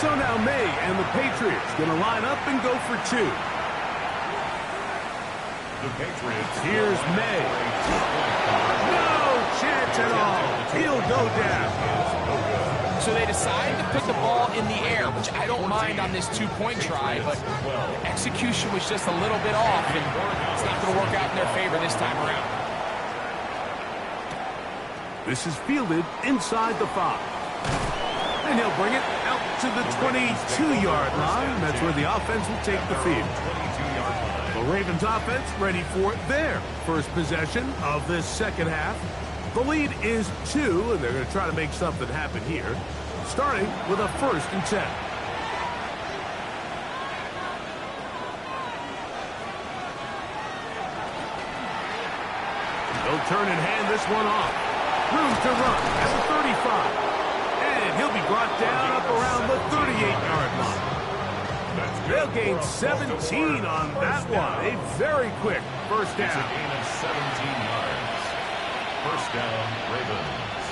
So now May and the Patriots going to line up and go for two. The Patriots. Here's May. No chance at all. He'll go down. So they decide to put the ball in the air, which I don't mind on this two-point try, but the execution was just a little bit off, and it's not going to work out in their favor this time around. This is fielded inside the 5. And he'll bring it out to the 22-yard line. That's where the offense will take the field. The Ravens offense ready for their first possession of this second half. The lead is 2, and they're going to try to make something happen here, starting with a 1st and 10. They'll turn and hand this one off. Room to run at the 35. And he'll be brought down up around the 38-yard line. They'll gain 17 on that one. A very quick first down. It's a gain of 17 yards. First down, Ravens.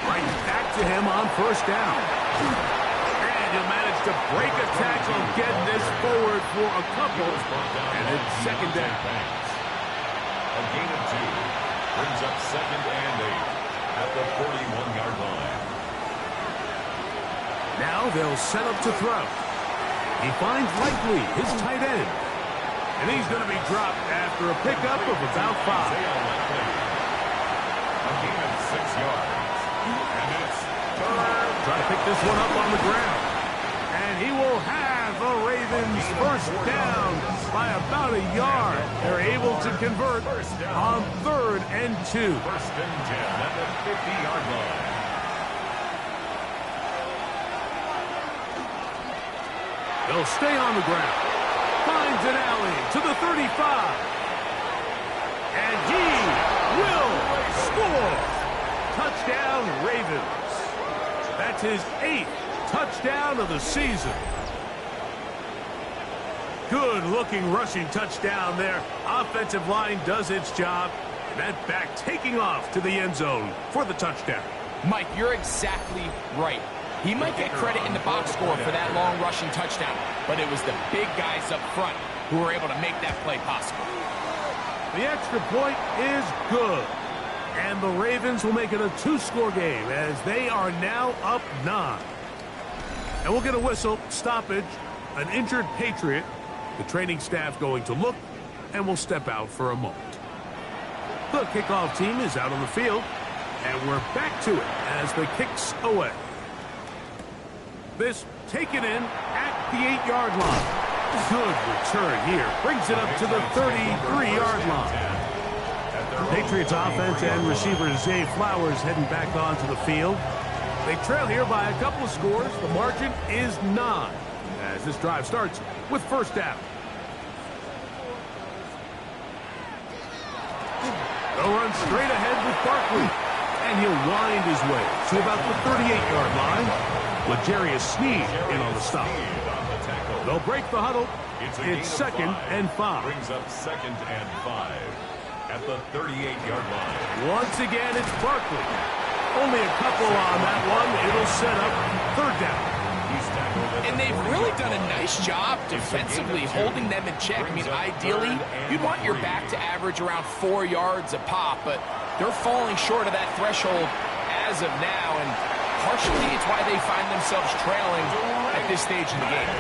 Right back to him on first down. And he'll manage to break a tackle, get this forward for a couple. And it's second down. A gain of 2. Brings up 2nd and 8 at the 41-yard line. Now they'll set up to throw. He finds Likely, his tight end. And he's going to be dropped after a pickup of about 5. A gain of 6 yards. And it's third. Try to pick this one up on the ground. And he will have the Ravens first down by about a yard. They're able to convert on 3rd and 2. First and 10 at the 50-yard line. They'll stay on the ground. Finds an alley to the 35. And he will score. Touchdown, Ravens. That's his 8th touchdown of the season. Good-looking rushing touchdown there. Offensive line does its job. And that back taking off to the end zone for the touchdown. Mike, you're exactly right. He might get credit in the box score for that long rushing touchdown, but it was the big guys up front who were able to make that play possible. The extra point is good. And the Ravens will make it a 2-score game as they are now up 9. And we'll get a whistle, stoppage, an injured Patriot. The training staff going to look, and we'll step out for a moment. The kickoff team is out on the field, and we're back to it as the kick's away. This taken in at the 8-yard line. Good return here. Brings it up to the 33-yard line. Patriots offense and receiver Zay Flowers heading back onto the field. They trail here by a couple of scores. The margin is 9 as this drive starts with first down. They'll run straight ahead with Barkley. And he'll wind his way to about the 38-yard line. L'Jarius Sneed in on the stop. They'll break the huddle. It's 2nd and 5. Brings up 2nd and 5 at the 38-yard line. Once again, it's Barkley. Only a couple on that one. It'll set up 3rd down. And they've really done a nice job defensively holding them in check. I mean, ideally, you'd want your back to average around 4 yards a pop, but they're falling short of that threshold as of now, and partially it's why they find themselves trailing at this stage in the game.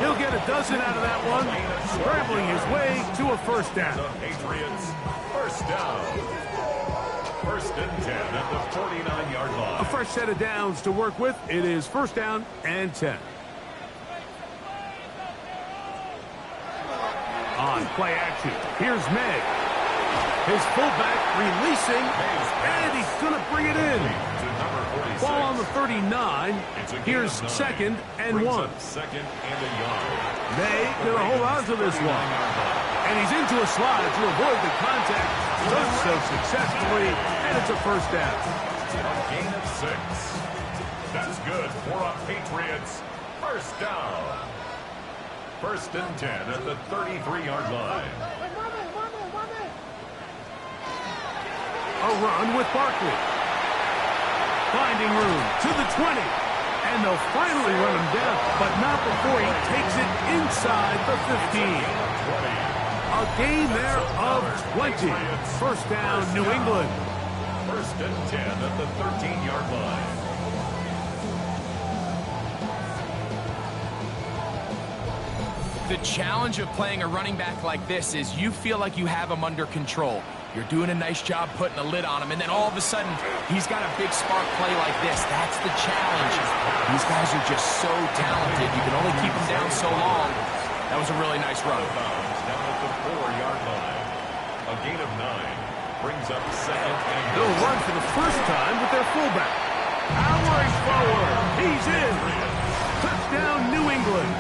He'll get a dozen out of that one, scrambling his way to a first down. The Patriots, first down. 1st and 10 at the 49-yard line. A fresh set of downs to work with. It is first down and 10. On play action, here's May. His fullback releasing, and he's going to bring it in. Ball on the 39. Here's 2nd and 1. 2nd and a yard. May going to hold on to this one. And he's into a slide to avoid the contact. Does so successfully, and it's a first down. A gain of 6. That's good for a Patriots first down. 1st and 10 at the 33-yard line. A run with Barkley. Finding room to the 20. And they'll finally run him down, but not before he takes it inside the 15. A gain there of 20. First down, New England. First and 10 at the 13-yard line. The challenge of playing a running back like this is you feel like you have him under control. You're doing a nice job putting a lid on him, and then all of a sudden, he's got a big spark play like this. That's the challenge. These guys are just so talented. You can only keep them down so long. That was a really nice run. Down at the 4-yard line. A gain of 9 brings up second and They'll run for the first time with their fullback. Powering forward. He's in. Touchdown, New England.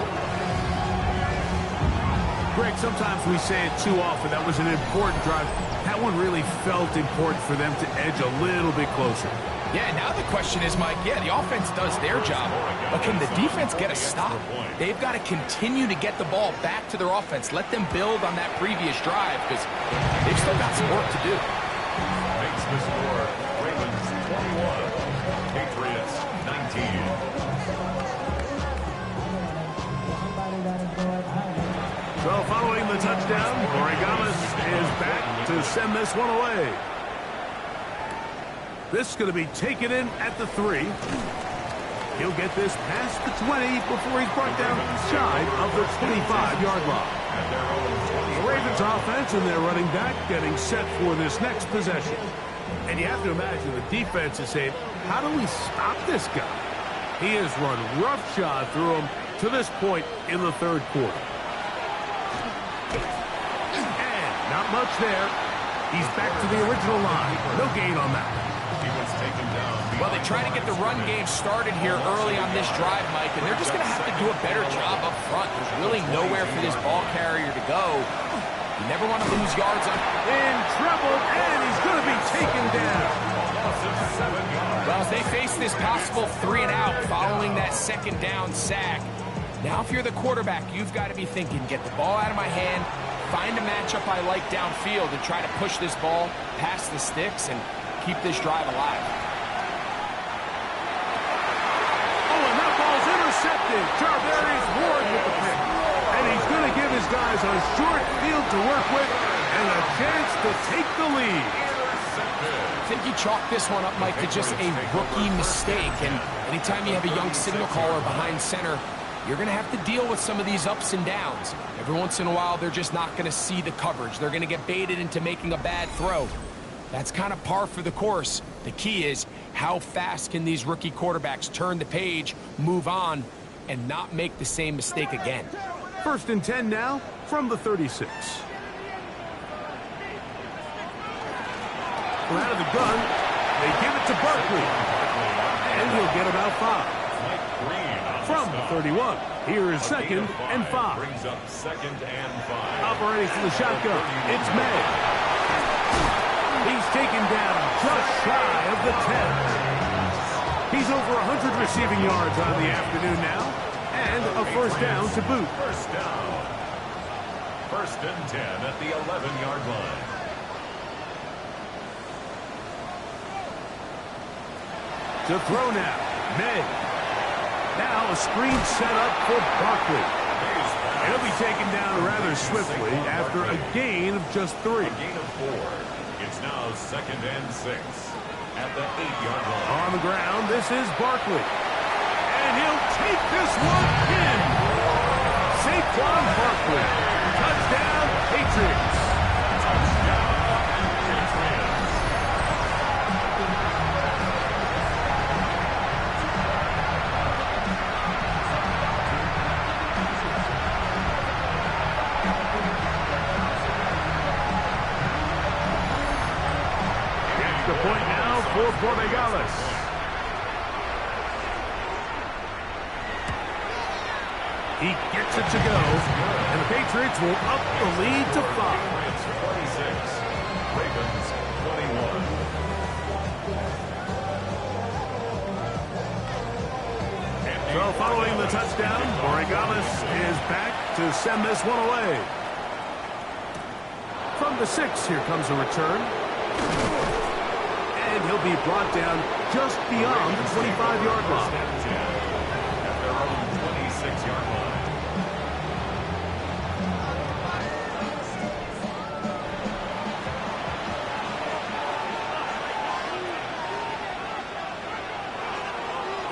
Greg, sometimes we say it too often. That was an important drive. That one really felt important for them to edge a little bit closer. Yeah, now the question is, Mike, yeah, the offense does their job, but can the defense get a stop? They've got to continue to get the ball back to their offense. Let them build on that previous drive because they've still got some work to do. makes the score Ravens 21, Patriots 19. So following the touchdown, Oregamis is back to send this one away. This is going to be taken in at the 3. He'll get this past the 20 before he's brought down shy of the 25-yard line. The Ravens offense and their running back getting set for this next possession. And you have to imagine the defense is saying, how do we stop this guy? He has run roughshod through him to this point in the third quarter. And not much there. He's back to the original line. No gain on that. He was taken down. Well, they try to get the run game started here early on this drive, Mike, and they're just going to have to do a better job up front. There's really nowhere for this ball carrier to go. You never want to lose yards on. In trouble, and he's going to be taken down. Well, as they face this possible 3-and-out following that second down sack, now if you're the quarterback, you've got to be thinking, get the ball out of my hand, find a matchup I like downfield, and try to push this ball past the sticks and keep this drive alive. Oh, and that ball's intercepted. Charvarius Ward with the pick. And he's going to give his guys a short field to work with and a chance to take the lead. I think you chalk this one up, Mike, to just a rookie mistake. And anytime you have a young signal caller behind center, you're going to have to deal with some of these ups and downs. Every once in a while, they're just not going to see the coverage. They're going to get baited into making a bad throw. That's kind of par for the course. The key is how fast can these rookie quarterbacks turn the page, move on, and not make the same mistake again. First and 10 now from the 36. Out of the gun, they give it to Barkley. And he'll get about 5. From the 31, here is second and 5. Brings up second and 5. Operating from the shotgun, it's May. He's taken down just shy of the 10. He's over 100 receiving yards on the afternoon now, and a first down to boot. First down. First and 10 at the 11-yard line. To throw now, May. Now a screen set up for Barkley. He'll be taken down rather swiftly after a gain of just 3. A gain of 4. It's now second and 6 at the 8-yard line. On the ground, this is Barkley. And he'll take this one in. Saquon Barkley. Touchdown, Patriots. Touchdown, Patriots. The point now for Oregamis. He gets it to go, and the Patriots will up the lead to 5. It's 26, Ravens 21. So following the touchdown, Oregamis is back to send this one away. From the 6, here comes a return. And he'll be brought down just beyond the 25-yard line. own 26-yard line.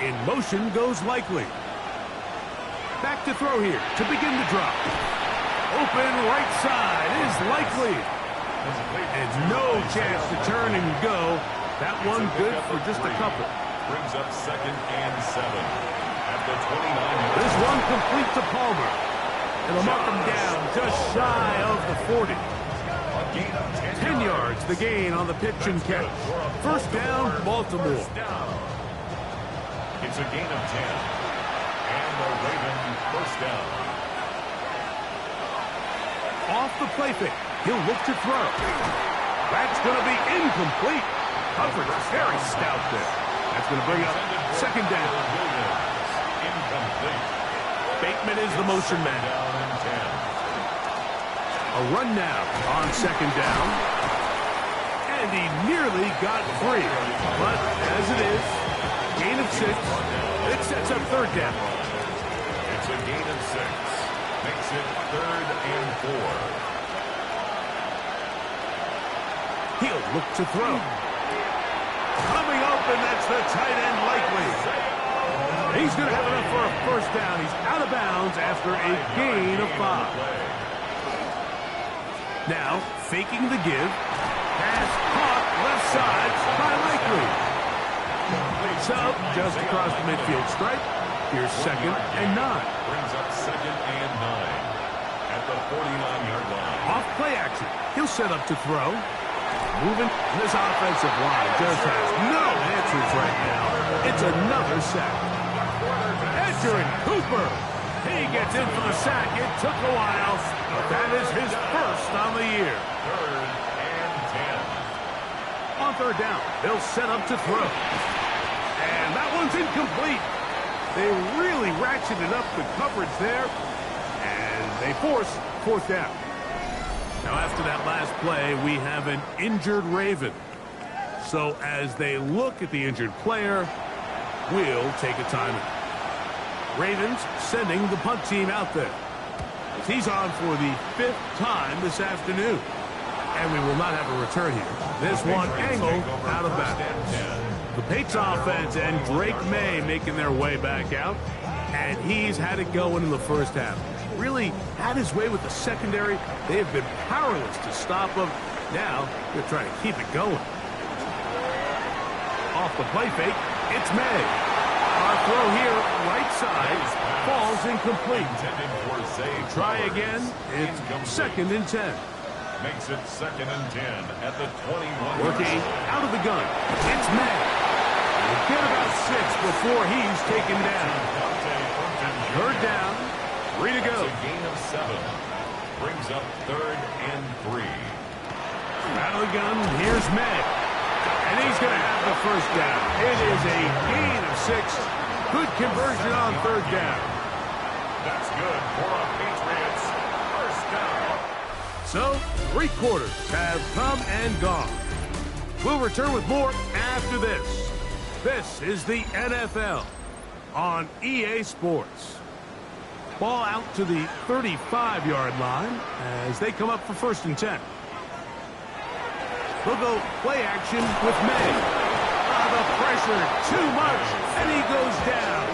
In motion goes Likely. Back to throw here to begin the drop. Open right side is Likely. And no chance to turn and go. That one good for just a couple. Brings up 2nd and 7 at the 29. This one complete to Palmer. It'll mark him down just shy of the 40. A gain of 10 yards, the gain on the pitch and catch. First down, Baltimore. It's a gain of 10. And the Ravens first down. Off the play fake. He'll look to throw. That's going to be incomplete. Coverage very stout there. That's going to bring up 2nd down. Incomplete. Bateman is the motion man. Down and 10. A run now on 2nd down. And he nearly got free. But as it is, gain of 6. It sets up 3rd down. It's a gain of 6. Makes it 3rd and 4. He'll look to throw. Coming open, that's the tight end Likely. He's going to have enough for a first down. He's out of bounds after a gain of 5. Now, faking the give. Pass caught left side by Likely. So, just across the midfield stripe. Here's 2nd and 9. Brings up 2nd and 9 at the 49-yard line. Off play action. He'll set up to throw. Moving. This offensive line just has no answers right now. It's another sack. Edgerrin Cooper. He gets in for the sack. It took a while, but that is his first on the year. 3rd and 10. On 3rd down, they'll set up to throw. And that one's incomplete. They really ratcheted up the coverage there, and they force 4th down. Now, after that last play, we have an injured Raven. So as they look at the injured player, we'll take a timeout. Ravens sending the punt team out there. As he's on for the 5th time this afternoon. And we will not have a return here. This one angled out of bounds. The Patriots offense and Drake May making their way back out. And he's had it going in the first half. Really had his way with the secondary. They have been powerless to stop him. Now they're trying to keep it going. Off the play fake, it's May. Our throw here, right side, falls incomplete. Try again. It's 2nd and 10. Makes it 2nd and 10 at the 21. Working out of the gun. It's May. We'll get about 6 before he's taken down. 3rd down. 3 to go. It's a gain of 7. Brings up 3rd and 3. Out of the gun, here's May. And he's going to have the first down. It is a gain of 6. Good conversion on 3rd down. That's good for a Patriots first down. So, 3 quarters have come and gone. We'll return with more after this. This is the NFL on EA Sports. Ball out to the 35-yard line as they come up for 1st and 10. They'll go play action with May. The pressure, too much, and he goes down.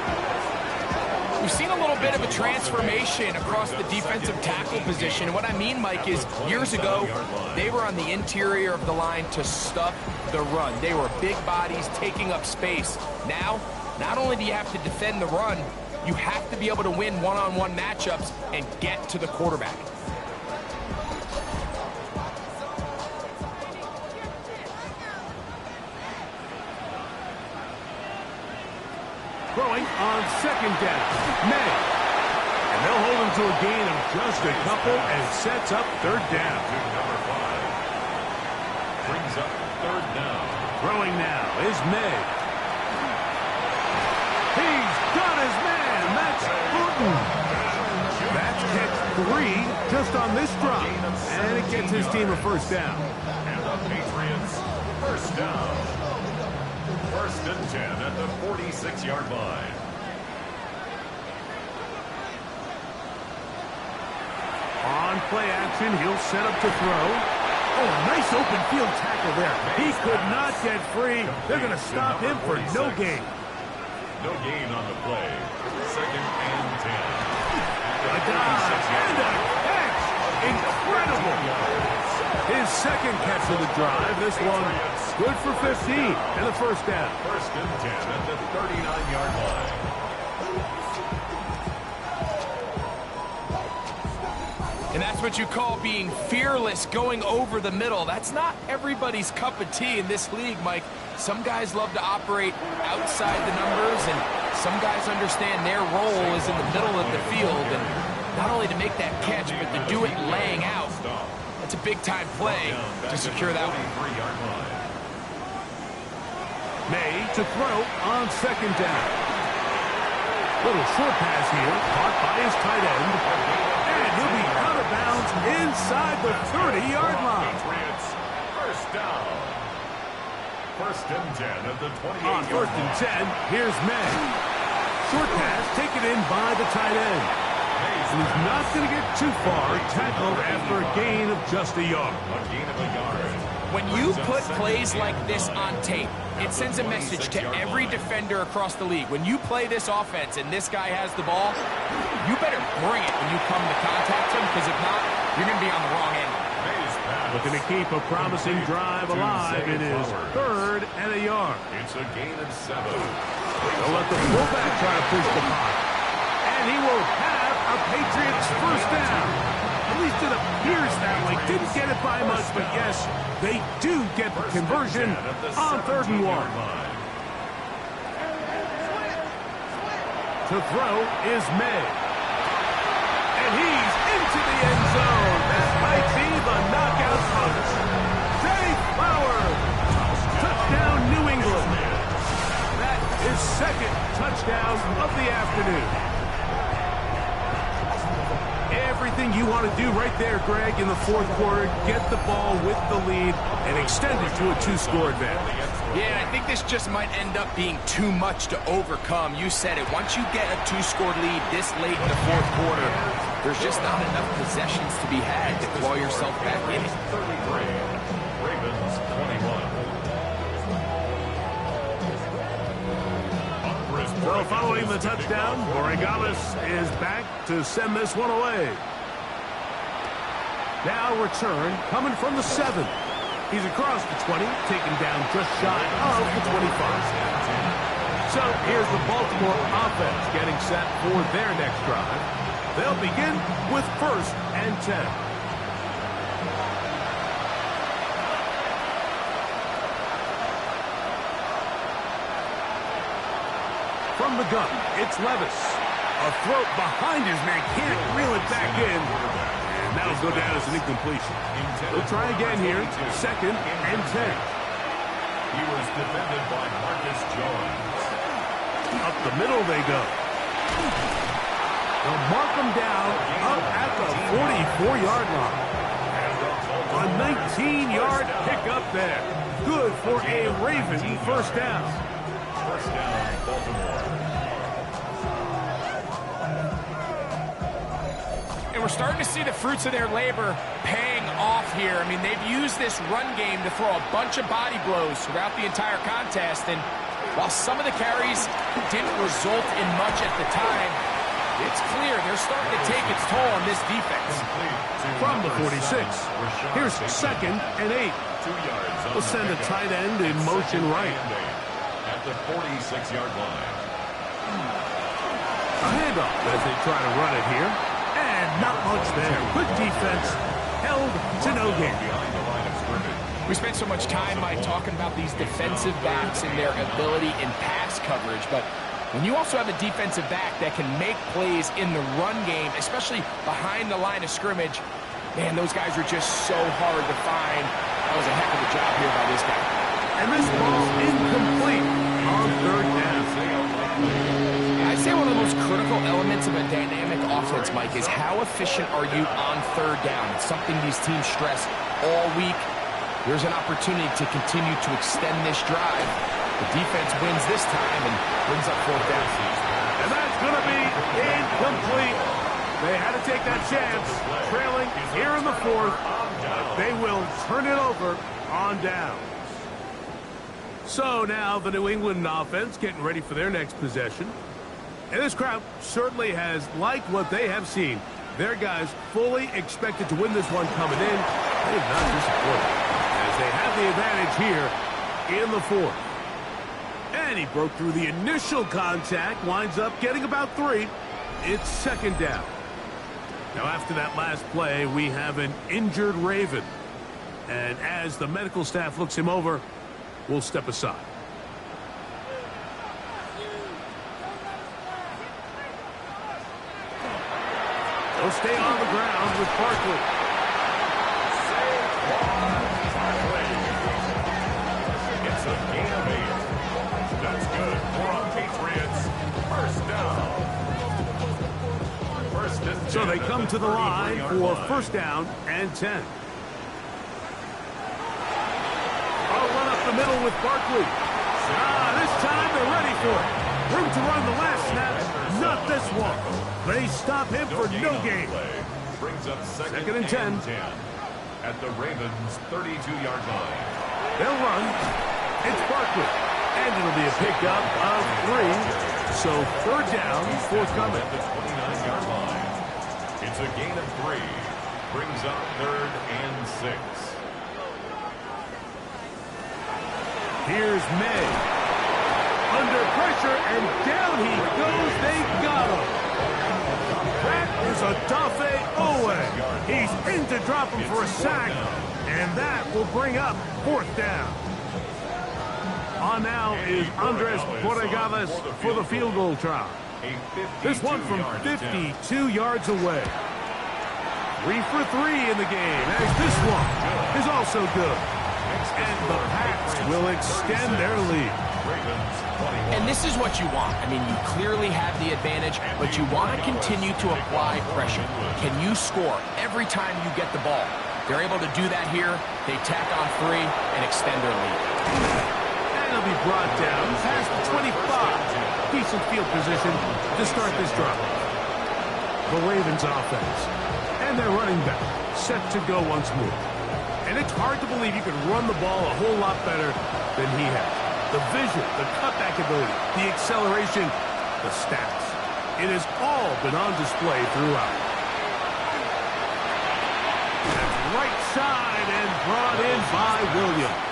We've seen a little bit of a transformation across the defensive tackle position. And what I mean, Mike, is years ago, they were on the interior of the line to stop the run. They were big bodies taking up space. Now, not only do you have to defend the run, you have to be able to win one-on-one matchups and get to the quarterback. Throwing on 2nd down, May. And they'll hold him to a gain of just a couple and sets up 3rd down. Number 5 brings up 3rd down. Throwing now is May. He's got his man. That's Burton. That's catch 3 just on this drop. And it gets his team a first down. And the Patriots first down. 1st and 10 at the 46-yard line. play action. He'll set up to throw. Oh, nice open field tackle there. He could not get free. They're going to stop him for no gain. No gain on the play. 2nd and 10. A dive and a catch. Incredible. His second catch of the drive. This one good for 15 and the first down. 1st and 10 at the 39-yard line. And that's what you call being fearless, going over the middle. That's not everybody's cup of tea in this league, Mike. Some guys love to operate outside the numbers, and some guys understand their role is in the middle of the field, and not only to make that catch, but to do it laying out. That's a big-time play to secure that one. May to throw on 2nd down. Little short pass here, caught by his tight end. And he'll be out of bounds inside the 30-yard line. Patriots, 1st down. 1st and 10 at the 28-yard line. On 1st and 10, here's May. Short pass taken in by the tight end. And he's not going to get too far, tackled after a gain of just a yard. A gain of a yard. When you put plays like this on tape, it sends a message to every defender across the league. When you play this offense and this guy has the ball, you better bring it when you come to contact him, because if not, you're going to be on the wrong end. Looking to keep a promising drive alive. It is 3rd and a yard. It's a gain of 7. They'll let the fullback try to push the pocket. And he will have a Patriots first down. At least it appears that way. Didn't get it by much, but yes, they do get the conversion on 3rd and 1. To throw is May. And he's into the end zone. That might be the knockout punch. Zay Flowers. Touchdown, New England. That is 2nd touchdown of the afternoon. Everything you want to do right there, Greg, in the 4th quarter, get the ball with the lead and extend it to a 2-score advantage. Yeah, I think this just might end up being too much to overcome. You said it. Once you get a 2-score lead this late in the 4th quarter, there's just not enough possessions to be had to claw yourself back in it. 33. Ravens 21. So following the touchdown, Borregales is back to send this one away. Now return coming from the 7. He's across the 20, taken down just shy of the 25. So here's the Baltimore offense getting set for their next drive. They'll begin with 1st and 10. From the gun, it's Levis. A throw behind his man, can't reel it back in. And that'll go down as an incompletion. They'll try again here, 2nd and 10. He was defended by Marcus Jones. Up the middle they go. They'll mark them down up at the 44-yard line. A 19-yard pickup there. Good for a Raven first down. First down, Baltimore. And we're starting to see the fruits of their labor paying off here. I mean, they've used this run game to throw a bunch of body blows throughout the entire contest. And while some of the carries didn't result in much at the time, it's clear they're starting to take its toll on this defense. From the 46, here's 2nd and 8. 2 yards. We'll send a tight end in motion right. At the 46-yard line. A handoff as they try to run it here. And not much there. Good defense. Held to no gain. Behind the line of scrimmage. We spent so much time, Mike, talking about these defensive backs and their ability in pass coverage, but when you also have a defensive back that can make plays in the run game, especially behind the line of scrimmage, man, those guys are just so hard to find. That was a heck of a job here by this guy. And this ball incomplete on 3rd down. I'd say one of the most critical elements of a dynamic offense, Mike, is how efficient are you on 3rd down. It's something these teams stress all week. There's an opportunity to continue to extend this drive. The defense wins this time and brings up 4th down. And that's going to be incomplete. They had to take that chance, trailing here in the fourth. They will turn it over on downs. So now the New England offense getting ready for their next possession. And this crowd certainly has liked what they have seen. Their guys fully expected to win this one coming in. They have not disappointed as they have the advantage here in the fourth. And he broke through the initial contact, winds up getting about 3. It's second down. Now after that last play, we have an injured Raven. And as the medical staff looks him over, we'll step aside. They'll stay on the ground with Barkley. It's a gain of 8. That's good for a Patriots. First down. First and 10. So they come to the line for first down and 10. Oh, run up the middle with Barkley. This time they're ready for it. Room to run the last snap. Not this one. They stop him for no gain. Brings up second and 10. At the Ravens' 32-yard line. They'll run. It's Barkley. And it'll be a pickup of 3. So third down forthcoming. At the 29-yard line. It's a gain of 3. Brings up third and 6. Here's May. Under pressure, and down he goes. They got him. That is a Dafe Owe. He's in to drop him for a sack, and that will bring up fourth down. On now is Andres Borregales for the field goal try. This one from 52 yards away. 3 for 3 in the game, as this one is also good. And the Pats will extend their lead. And this is what you want. I mean, you clearly have the advantage, but you want to continue to apply pressure. Can you score every time you get the ball? They're able to do that here. They tack on 3 and extend their lead. And he'll be brought down past the 25. Decent field position to start this drive. The Ravens offense. And their running back set to go once more. And it's hard to believe you can run the ball a whole lot better than he has. The vision, the cutback ability, the acceleration, the stats. It has all been on display throughout. That's right side and brought in by Williams.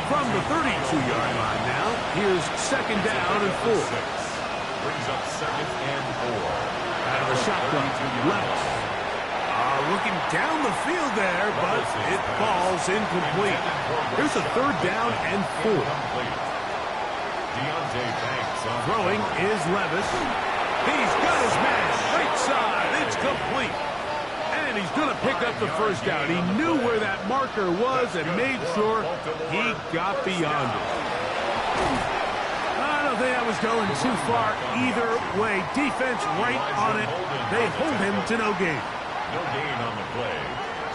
From the 32-yard line now, here's second down and 4. Brings up second and 4. Out of the shotgun, left. Looking down the field there, but it falls incomplete. Here's a third down and 4. Throwing is Levis. He's got his man right side. It's complete. And he's going to pick up the first down. He knew where that marker was and made sure he got beyond it. I don't think I was going too far either way. Defense right on it. They hold him to no gain. No gain on the play.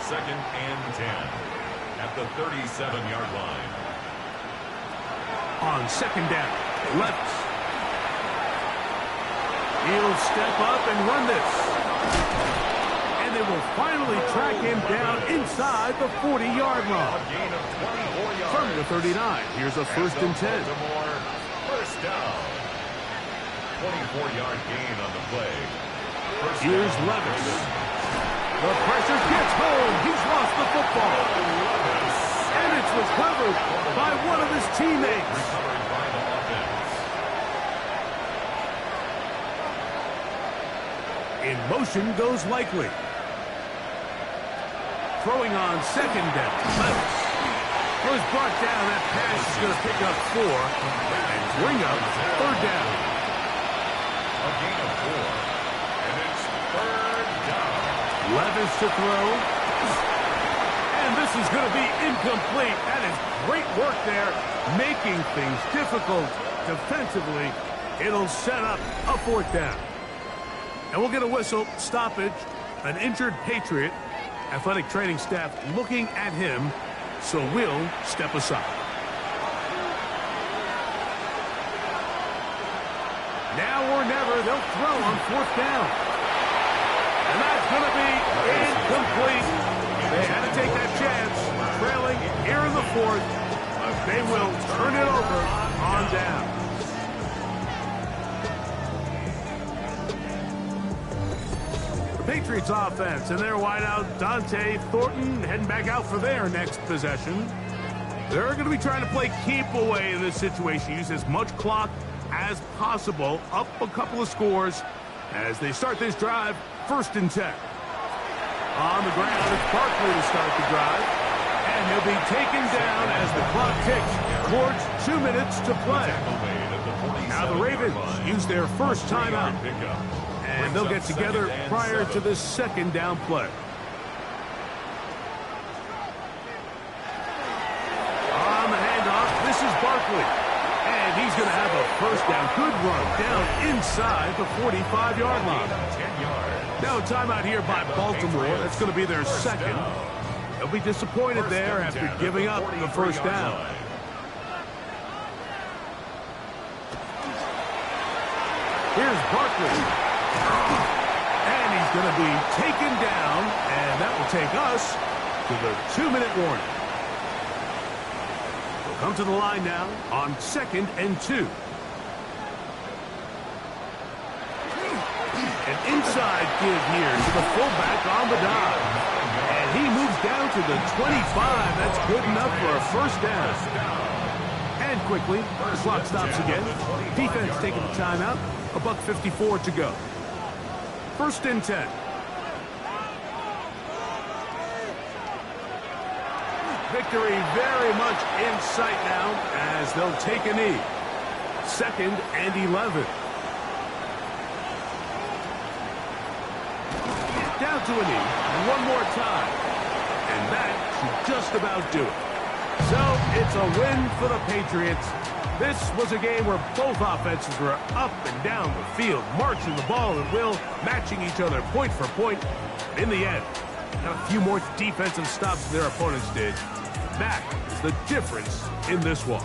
Second and 10 at the 37-yard line. On second down, Levis. He'll step up and run this. And they will finally track him down inside the 40-yard line. From the 39, here's a first and 10. First down. 24-yard gain on the play. Here's Levis. The pressure gets home. He's lost the football. And it's recovered by one of his teammates. In motion goes Likely. Throwing on second down. Levis was brought down. That pass is going to pick up 4 and bring up third down. A gain of 4. And it's third down. Levis to throw. And this is going to be incomplete. That is great work there, making things difficult defensively. It'll set up a fourth down. And we'll get a whistle, stoppage, an injured Patriot. Athletic training staff looking at him, so we'll step aside. Now or never, they'll throw on fourth down. And that's going to be incomplete. They had to take that chance, trailing here in the fourth, but they will turn it over on down. Patriots offense and their wideout Dante Thornton heading back out for their next possession. They're going to be trying to play keep away in this situation. Use as much clock as possible. Up a couple of scores as they start this drive. 1st and 10. On the ground, it's Barkley to start the drive. And he'll be taken down as the clock ticks towards 2 minutes to play. Now the Ravens use their first timeout. And they'll get together prior to this 2nd down play. On the handoff, this is Barkley. And he's going to have a 1st down. Good run down inside the 45-yard line. Now a timeout here by Baltimore. That's going to be their 2nd. They'll be disappointed there after giving up the 1st down. Here's Barkley. And he's going to be taken down, and that will take us to the 2-minute warning. We'll come to the line now on 2nd and 2. An inside give here to the fullback on the dive. And he moves down to the 25. That's good enough for a 1st down. And quickly, the clock stops again. Defense taking the timeout. $1:54 to go. 1st and 10. Victory very much in sight now as they'll take a knee. 2nd and 11. Down to a knee. One more time. And that should just about do it. So it's a win for the Patriots. This was a game where both offenses were up and down the field, marching the ball at will, matching each other point for point. In the end, got a few more defensive stops than their opponents did. That is the difference in this one.